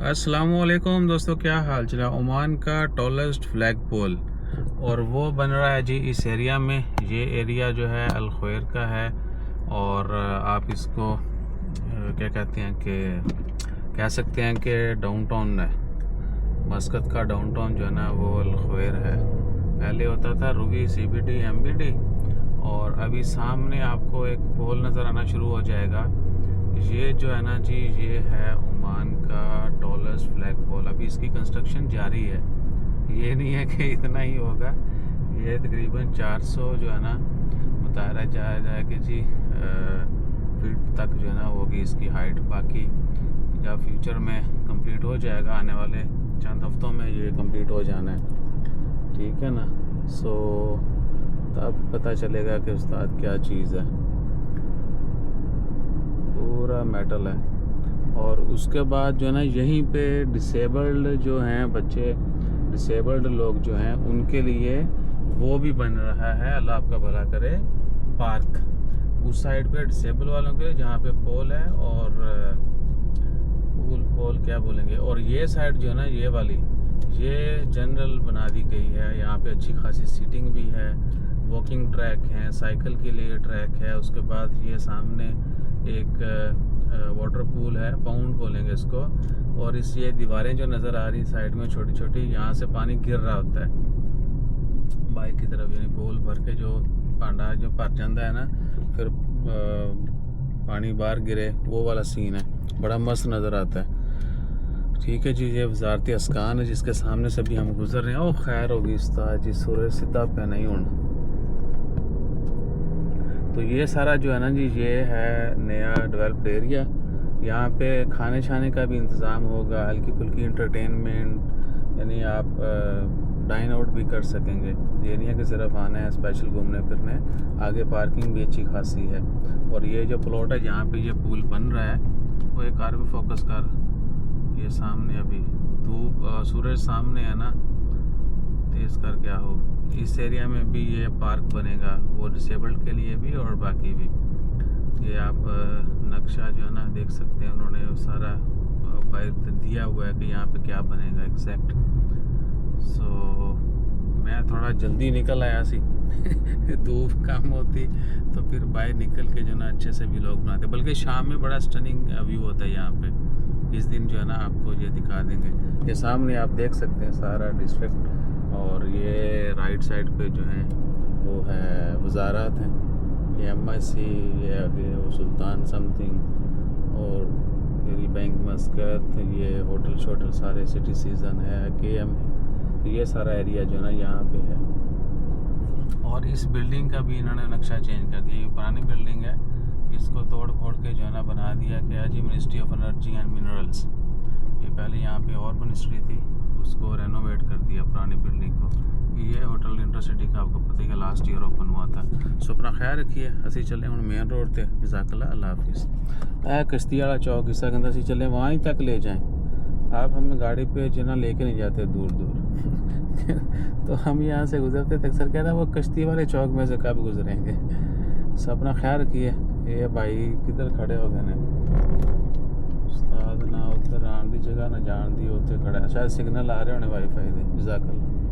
अस्सलामुअलैकुम दोस्तों, क्या हाल चल है। ओमान का टॉलेस्ट फ्लैग पोल और वो बन रहा है जी इस एरिया में। ये एरिया जो है अल ख्वेर का है और आप इसको क्या कहते हैं कि कह सकते हैं कि डाउनटाउन है। मस्कत का डाउनटाउन जो है ना वो अल ख्वेर है। पहले होता था रूवी CBD MBD और अभी सामने आपको एक पोल नज़र आना शुरू हो जाएगा। ये जो है ना जी ये है ओमान का टॉलेस्ट फ्लैग पोल। अभी इसकी कंस्ट्रक्शन जारी है। ये नहीं है कि इतना ही होगा, ये तकरीबन 400 जो है ना बताया जा रहा है कि जी फीट तक जो है ना होगी इसकी हाइट। बाकी जब फ्यूचर में कंप्लीट हो जाएगा, आने वाले चंद हफ्तों में ये कंप्लीट हो जाना है, ठीक है ना। सो तब पता चलेगा कि उस्ताद क्या चीज़ है। पूरा मेटल है। और उसके बाद जो है ना यहीं पे डिसेबल्ड जो हैं बच्चे, डिसेबल्ड लोग जो हैं उनके लिए वो भी बन रहा है, अल्लाह आपका भला करे, पार्क। उस साइड पे डिसेबल वालों के जहाँ पे पोल है और पोल क्या बोलेंगे, और ये साइड जो है ना ये वाली ये जनरल बना दी गई है। यहाँ पे अच्छी खासी सीटिंग भी है, वॉकिंग ट्रैक है, साइकिल के लिए ट्रैक है। उसके बाद ये सामने एक वाटर पूल है, पाउंड बोलेंगे इसको। और इस ये दीवारें जो नज़र आ रही साइड में छोटी छोटी, यहाँ से पानी गिर रहा होता है बाइक की तरफ, यानी पोल भर के जो पांडा जो भर जाता है ना, फिर पानी बाहर गिरे, वो वाला सीन है। बड़ा मस्त नज़र आता है। ठीक है जी, ये वजारती अस्कान है जिसके सामने से भी हम गुजर रहे हैं। ओ खैर होगी उस्ताद जी, सूरज सीधा पे नहीं होना। तो ये सारा जो है ना जी ये है नया डेवलप्ड एरिया। यहाँ पे खाने छाने का भी इंतज़ाम होगा, हल्की फुल्की इंटरटेनमेंट, यानी आप डाइन आउट भी कर सकेंगे। ये नहीं है कि सिर्फ आना है स्पेशल घूमने फिरने। आगे पार्किंग भी अच्छी खासी है। और ये जो प्लॉट है जहाँ पे ये पुल बन रहा है, वो एक कार पे फोकस कर, ये सामने अभी धूप सूरज सामने है ना, तेज़ कर क्या हो। इस एरिया में भी ये पार्क बनेगा, वो डिसेबल्ड के लिए भी और बाकी भी। ये आप नक्शा जो है ना देख सकते हैं, उन्होंने सारा दिया हुआ है कि यहाँ पे क्या बनेगा एग्जैक्ट। सो मैं थोड़ा जल्दी निकल आया सी धूप कम होती तो फिर बाहर निकल के जो ना अच्छे से भी लोग बनाते। बल्कि शाम में बड़ा स्टनिंग व्यू होता है यहाँ पे। इस दिन जो है ना आपको ये दिखा देंगे। ये सामने आप देख सकते हैं सारा डिस्ट्रिक्ट, और ये राइट साइड पे जो है वो है वजारात हैं, ये MIC, ये वो सुल्तान समथिंग, और मेरी बैंक मस्कत, ये होटल शोटल सारे, सिटी सीज़न है, KM है। तो ये सारा एरिया जो है ना यहाँ पे है। और इस बिल्डिंग का भी इन्होंने नक्शा चेंज कर दिया। ये पुरानी बिल्डिंग है, इसको तोड़ फोड़ के जो है ना बना दिया क्या जी, ministry of energy and minerals. ये पहले यहाँ पे और मिनिस्ट्री थी, उसको रेनोवेट कर दिया पुरानी बिल्डिंग को। ये होटल इंटरसिटी का आपको पता है लास्ट ईयर ओपन हुआ था। सो अपना ख्याल रखिए। असी चले हम मेन रोड पे। जज़ाकल्लाह, अल्लाह हाफिज़। कश्ती वाला चौक इसका कहता असी चले वहाँ ही तक ले जाएं। आप हमें गाड़ी पे जो ना लेके नहीं जाते दूर दूर तो हम यहाँ से गुजरते थे, अक्सर कहता वो कश्ती वाले चौक में से कब गुजरेंगे। सो अपना ख्याल रखिए। ये भाई किधर खड़े हो गए ने उस्ताद, ना उधर आने की जगह ना जान दी, उत्थे खड़ा, शायद सिग्नल आ रहे होने वाईफाई दे। जज़ाकल्लाह।